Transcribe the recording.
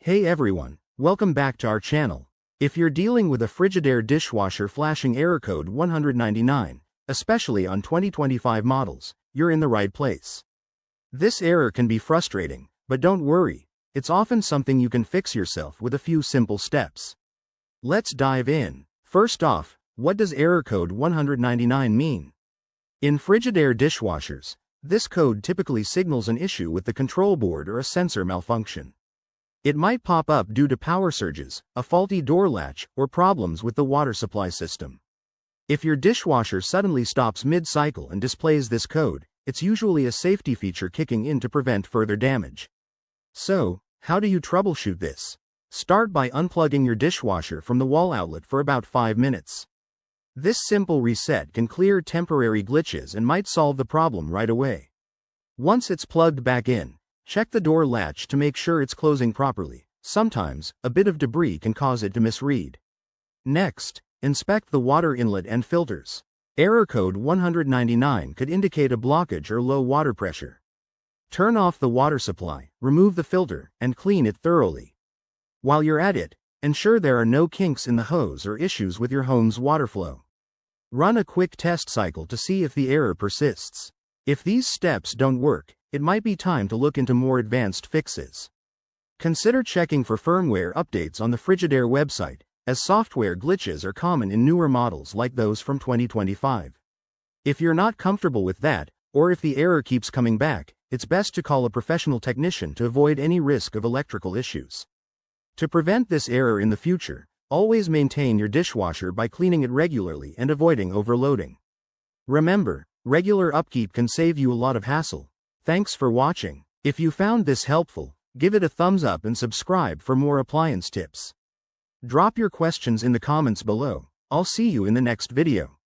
Hey everyone, welcome back to our channel. If you're dealing with a Frigidaire dishwasher flashing error code 199, especially on 2025 models, you're in the right place. This error can be frustrating, but don't worry, it's often something you can fix yourself with a few simple steps. Let's dive in. First off, what does error code 199 mean? In Frigidaire dishwashers, this code typically signals an issue with the control board or a sensor malfunction. It might pop up due to power surges, a faulty door latch, or problems with the water supply system. If your dishwasher suddenly stops mid-cycle and displays this code, it's usually a safety feature kicking in to prevent further damage. So, how do you troubleshoot this? Start by unplugging your dishwasher from the wall outlet for about 5 minutes. This simple reset can clear temporary glitches and might solve the problem right away. Once it's plugged back in, check the door latch to make sure it's closing properly. Sometimes, a bit of debris can cause it to misread. Next, inspect the water inlet and filters. Error code 199 could indicate a blockage or low water pressure. Turn off the water supply, remove the filter, and clean it thoroughly. While you're at it, ensure there are no kinks in the hose or issues with your home's water flow. Run a quick test cycle to see if the error persists. If these steps don't work, it might be time to look into more advanced fixes. Consider checking for firmware updates on the Frigidaire website, as software glitches are common in newer models like those from 2025. If you're not comfortable with that, or if the error keeps coming back, it's best to call a professional technician to avoid any risk of electrical issues. To prevent this error in the future, always maintain your dishwasher by cleaning it regularly and avoiding overloading. Remember, regular upkeep can save you a lot of hassle. Thanks for watching. If you found this helpful, give it a thumbs up and subscribe for more appliance tips. Drop your questions in the comments below. I'll see you in the next video.